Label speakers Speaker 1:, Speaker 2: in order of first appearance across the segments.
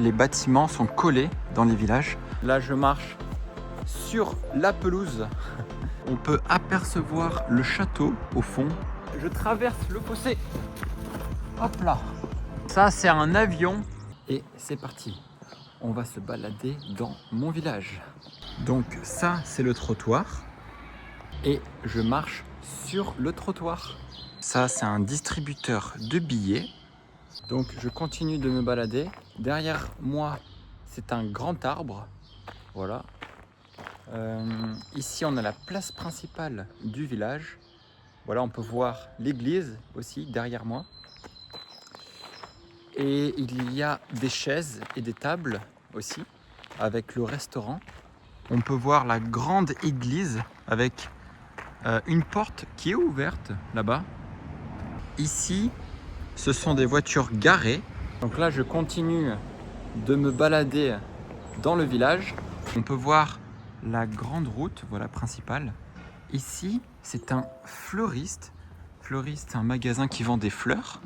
Speaker 1: Les bâtiments sont collés dans les villages. Là, je marche sur la pelouse. On peut apercevoir le château au fond. Je traverse le fossé. Hop là. Ça, c'est un avion. Et c'est parti. On va se balader dans mon village. Donc ça, c'est le trottoir. Et je marche sur le trottoir. Ça, c'est un distributeur de billets. Donc je continue de me balader. Derrière moi, c'est un grand arbre. Voilà. Ici, on a la place principale du village. Voilà, on peut voir l'église aussi derrière moi. Et il y a des chaises et des tables aussi, avec le restaurant. On peut voir la grande église avec une porte qui est ouverte là-bas. Ici, ce sont des voitures garées. Donc là, je continue de me balader dans le village. On peut voir la grande route, voilà, principale. Ici, c'est un fleuriste. Fleuriste, c'est un magasin qui vend des fleurs.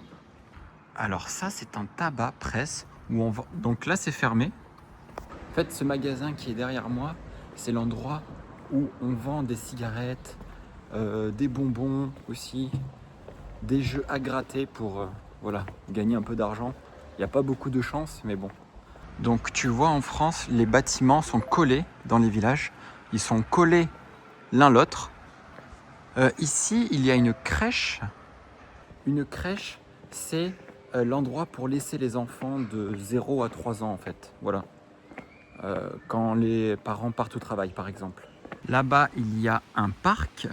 Speaker 1: Alors ça, c'est un tabac presse où on vend. Donc là, c'est fermé. En fait, ce magasin qui est derrière moi, c'est l'endroit où on vend des cigarettes, des bonbons aussi, des jeux à gratter pour voilà, gagner un peu d'argent. Il n'y a pas beaucoup de chance, mais bon. Donc tu vois, en France, les bâtiments sont collés dans les villages. Ils sont collés l'un l'autre. Ici, il y a une crèche. Une crèche, c'est l'endroit pour laisser les enfants de 0 à 3 ans, en fait. Voilà. Quand les parents partent au travail, par exemple. Là-bas, il y a un parc.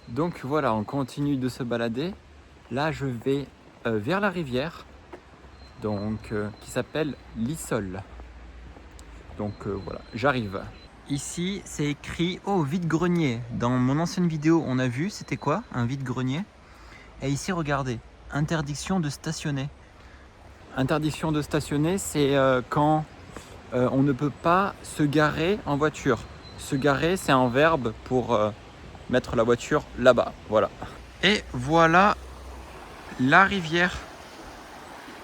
Speaker 1: Donc voilà, on continue de se balader. Là, je vais vers la rivière, donc qui s'appelle l'Issole. Donc voilà, j'arrive. Ici, c'est écrit vide-grenier. Dans mon ancienne vidéo, on a vu, c'était quoi un vide-grenier? Et ici, regardez, interdiction de stationner. Interdiction de stationner, c'est quand on ne peut pas se garer en voiture. Se garer, c'est un verbe pour mettre la voiture là-bas. Voilà. Et voilà la rivière.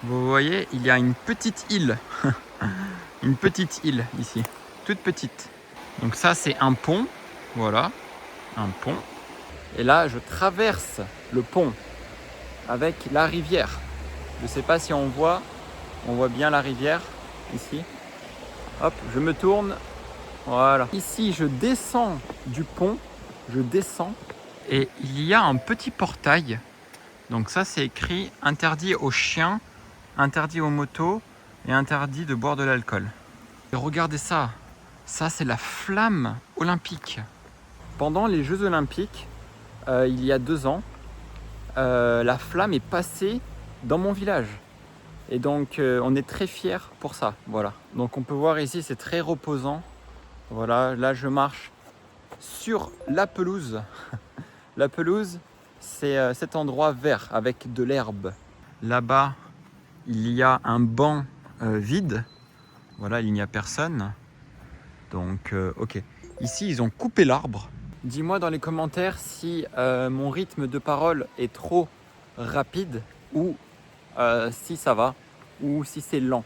Speaker 1: Vous voyez, il y a une petite île. Une petite île ici, toute petite. Donc ça, c'est un pont. Voilà, un pont. Et là, je traverse le pont avec la rivière. Je ne sais pas si on voit bien la rivière ici. Hop, je me tourne. Voilà. Ici, je descends du pont. Je descends. Et il y a un petit portail. Donc ça, c'est écrit interdit aux chiens, interdit aux motos et interdit de boire de l'alcool. Et regardez ça. Ça, c'est la flamme olympique. Pendant les Jeux Olympiques, il y a 2 ans, la flamme est passée dans mon village. Et donc, on est très fiers pour ça. Voilà. Donc, on peut voir ici, c'est très reposant. Voilà, là, je marche sur la pelouse. La pelouse, c'est cet endroit vert avec de l'herbe. Là-bas, il y a un banc vide. Voilà, il n'y a personne. Donc, ok. Ici, ils ont coupé l'arbre. Dis-moi dans les commentaires si mon rythme de parole est trop rapide ou si ça va ou si c'est lent.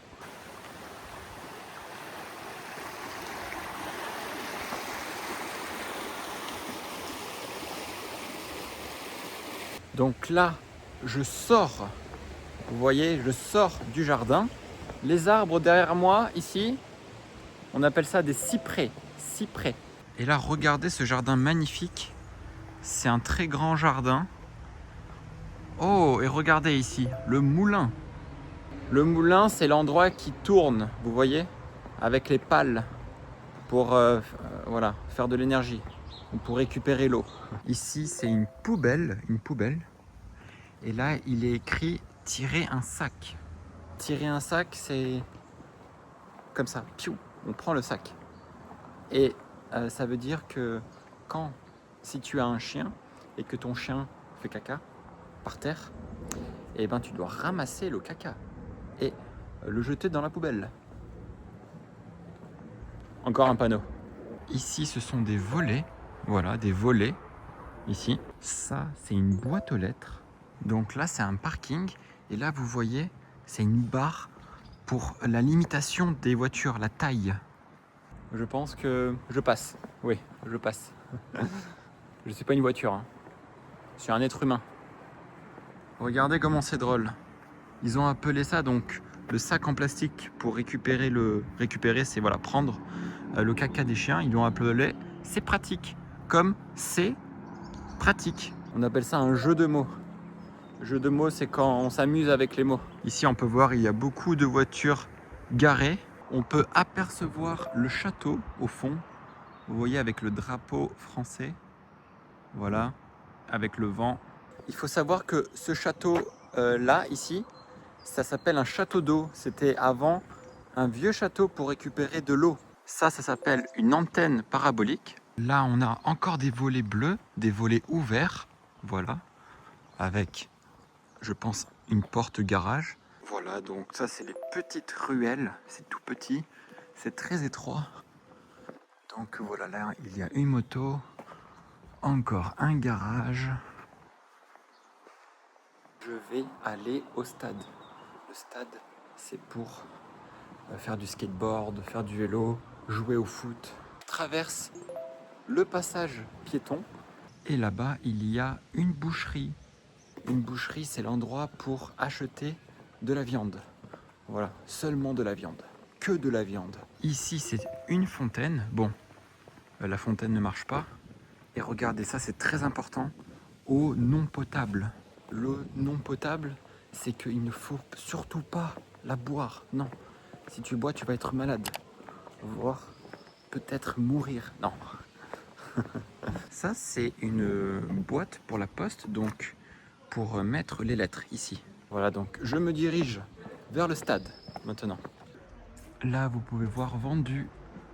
Speaker 1: Donc là, je sors. Vous voyez, je sors du jardin. Les arbres derrière moi, ici, on appelle ça des cyprès. Cyprès. Et là, regardez ce jardin magnifique. C'est un très grand jardin. Oh, et regardez ici, le moulin. Le moulin, c'est l'endroit qui tourne, vous voyez, avec les pales pour voilà, faire de l'énergie, pour récupérer l'eau. Ici, c'est une poubelle. Et là, il est écrit « tirer un sac ». Tirer un sac, c'est comme ça, piou, on prend le sac. Et ça veut dire que si tu as un chien et que ton chien fait caca par terre, et ben tu dois ramasser le caca et le jeter dans la poubelle. Encore un panneau. Ici, ce sont des volets. Voilà, des volets. Ici, ça, c'est une boîte aux lettres. Donc là, c'est un parking. Et là, vous voyez, c'est une barre pour la limitation des voitures, la taille. Je pense que je passe. Oui, je passe. Je ne suis pas une voiture, hein. Je suis un être humain. Regardez comment c'est drôle. Ils ont appelé ça donc le sac en plastique pour récupérer c'est voilà, prendre le caca des chiens. Ils l'ont appelé c'est pratique. Comme c'est pratique. On appelle ça un jeu de mots. Jeu de mots, c'est quand on s'amuse avec les mots. Ici, on peut voir, il y a beaucoup de voitures garées. On peut apercevoir le château au fond. Vous voyez, avec le drapeau français. Voilà, avec le vent. Il faut savoir que ce château là, ici, ça s'appelle un château d'eau. C'était avant un vieux château pour récupérer de l'eau. Ça s'appelle une antenne parabolique. Là, on a encore des volets bleus, des volets ouverts. Voilà, avec, je pense, une porte garage. Voilà, donc ça, c'est les petites ruelles. C'est tout petit, c'est très étroit. Donc voilà, là, il y a une moto, encore un garage. Je vais aller au stade. Le stade, c'est pour faire du skateboard, faire du vélo, jouer au foot. Je traverse le passage piéton. Et là-bas, il y a une boucherie. Une boucherie, c'est l'endroit pour acheter de la viande. Voilà, seulement de la viande. Que de la viande. Ici, c'est une fontaine. Bon, la fontaine ne marche pas. Et regardez, ça, c'est très important. Eau non potable. L'eau non potable, c'est qu'il ne faut surtout pas la boire. Non, si tu bois, tu vas être malade. Voire peut-être mourir. Non. Ça, c'est une boîte pour la poste, donc pour mettre les lettres ici. Voilà, donc je me dirige vers le stade maintenant. Là, vous pouvez voir vendu.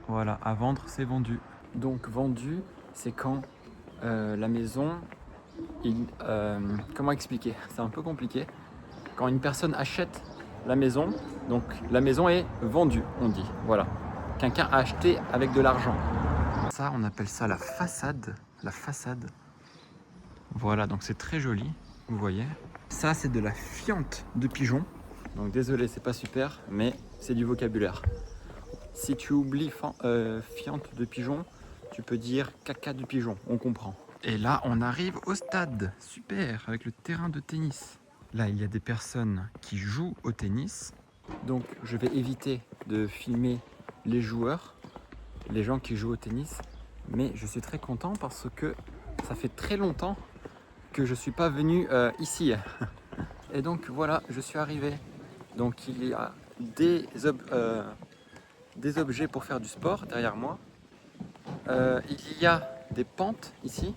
Speaker 1: Voilà, à vendre, c'est vendu. Donc vendu, c'est quand la maison... comment expliquer? C'est un peu compliqué. Quand une personne achète la maison, donc la maison est vendue, on dit. Voilà. Quelqu'un a acheté avec de l'argent. Ça, on appelle ça la façade. La façade. Voilà, donc c'est très joli, vous voyez. Ça, c'est de la fiente de pigeon. Donc désolé, c'est pas super, mais c'est du vocabulaire. Si tu oublies fiente de pigeon, tu peux dire caca de pigeon, on comprend. Et là, on arrive au stade. Super, avec le terrain de tennis. Là, il y a des personnes qui jouent au tennis. Donc, je vais éviter de filmer les joueurs, les gens qui jouent au tennis. Mais je suis très content parce que ça fait très longtemps que je ne suis pas venu ici. Et donc, voilà, je suis arrivé. Donc, il y a des objets pour faire du sport derrière moi. Il y a des pentes ici.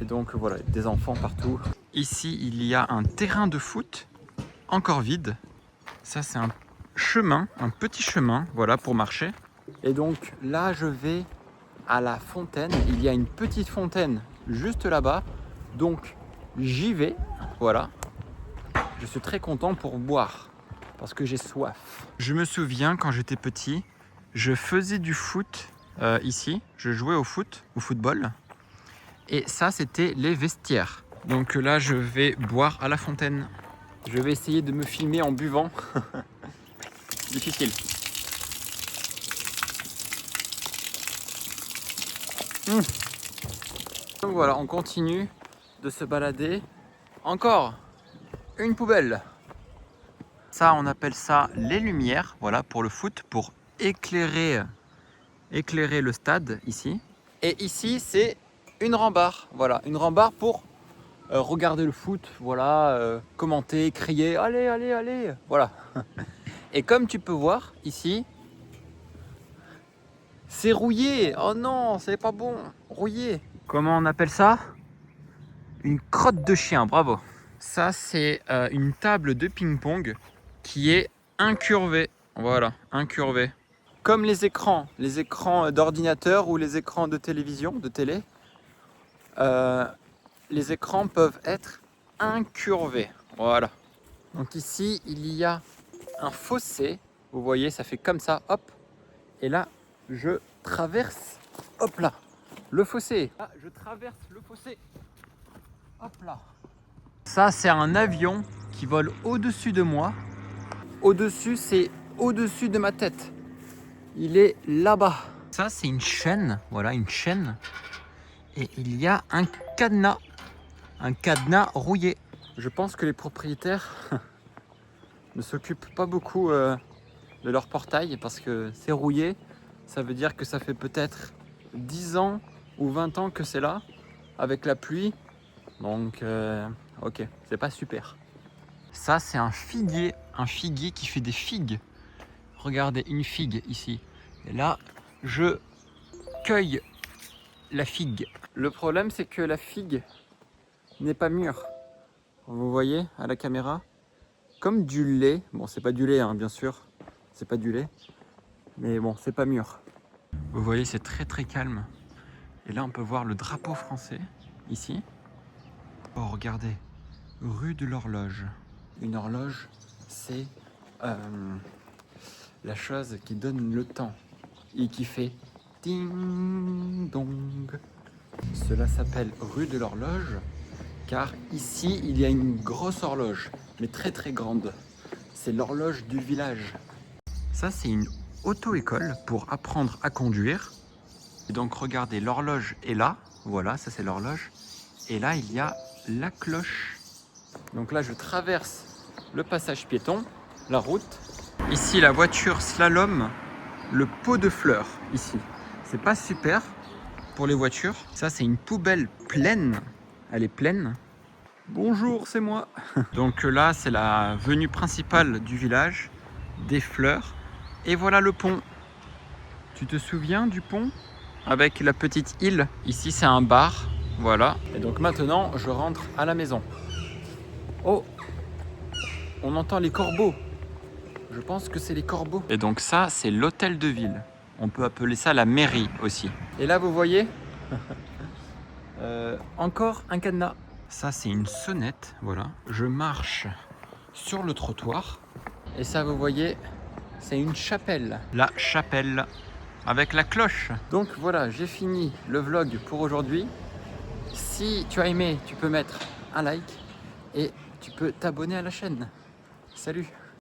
Speaker 1: Et donc voilà, des enfants partout. Ici, il y a un terrain de foot, encore vide. Ça, c'est un chemin, un petit chemin, voilà, pour marcher. Et donc là, je vais à la fontaine. Il y a une petite fontaine juste là-bas. Donc j'y vais, voilà. Je suis très content pour boire, parce que j'ai soif. Je me souviens, quand j'étais petit, je faisais du foot ici. Je jouais au football. Et ça, c'était les vestiaires. Donc là, je vais boire à la fontaine. Je vais essayer de me filmer en buvant. Difficile. Donc voilà, on continue de se balader. Encore une poubelle. Ça, on appelle ça les lumières. Voilà, pour le foot, pour éclairer le stade ici. Et ici, c'est une rambarde. Voilà, une rambarde pour regarder le foot, voilà, commenter, crier, allez, allez, allez, voilà. Et comme tu peux voir ici, c'est rouillé. Oh non, c'est pas bon, rouillé. Comment on appelle ça? Une crotte de chien, bravo. Ça, c'est une table de ping-pong qui est incurvée. Voilà, incurvée. Comme les écrans d'ordinateur ou les écrans de télévision, de télé, les écrans peuvent être incurvés. Voilà. Donc ici, il y a un fossé. Vous voyez, ça fait comme ça, hop. Et là, je traverse, hop là, le fossé. Ah, je traverse le fossé. Hop là. Ça, c'est un avion qui vole au-dessus de moi. au-dessus, c'est au-dessus de ma tête. Il est là-bas. Ça, c'est une chaîne. Voilà, une chaîne. Et il y a un cadenas rouillé. Je pense que les propriétaires ne s'occupent pas beaucoup de leur portail parce que c'est rouillé. Ça veut dire que ça fait peut-être 10 ans ou 20 ans que c'est là avec la pluie. Donc, ok, c'est pas super. Ça, c'est un figuier qui fait des figues. Regardez, une figue ici. Et là, je cueille la figue. Le problème, c'est que la figue n'est pas mûre. Vous voyez à la caméra? Comme du lait. Bon, c'est pas du lait, hein, bien sûr. C'est pas du lait. Mais bon, c'est pas mûr. Vous voyez, c'est très très calme. Et là, on peut voir le drapeau français, ici. Oh, regardez. Rue de l'Horloge. Une horloge, c'est la chose qui donne le temps et qui fait ding dong. Cela s'appelle rue de l'Horloge car ici il y a une grosse horloge, mais très très grande. C'est l'horloge du village. Ça, c'est une auto-école pour apprendre à conduire. Et donc regardez, l'horloge est là. Voilà, ça c'est l'horloge. Et là, il y a la cloche. Donc là, je traverse le passage piéton, la route. Ici, la voiture slalom, le pot de fleurs, ici. C'est pas super pour les voitures. Ça, c'est une poubelle pleine. Elle est pleine. Bonjour, c'est moi. Donc là, c'est la venue principale du village, des fleurs. Et voilà le pont. Tu te souviens du pont? Avec la petite île. Ici, c'est un bar. Voilà. Et donc maintenant, je rentre à la maison. Oh, on entend les corbeaux. Je pense que c'est les corbeaux. Et donc ça, c'est l'hôtel de ville. On peut appeler ça la mairie aussi. Et là, vous voyez, encore un cadenas. Ça, c'est une sonnette. Voilà. Je marche sur le trottoir. Et ça, vous voyez, c'est une chapelle. La chapelle avec la cloche. Donc voilà, j'ai fini le vlog pour aujourd'hui. Si tu as aimé, tu peux mettre un like et tu peux t'abonner à la chaîne. Salut!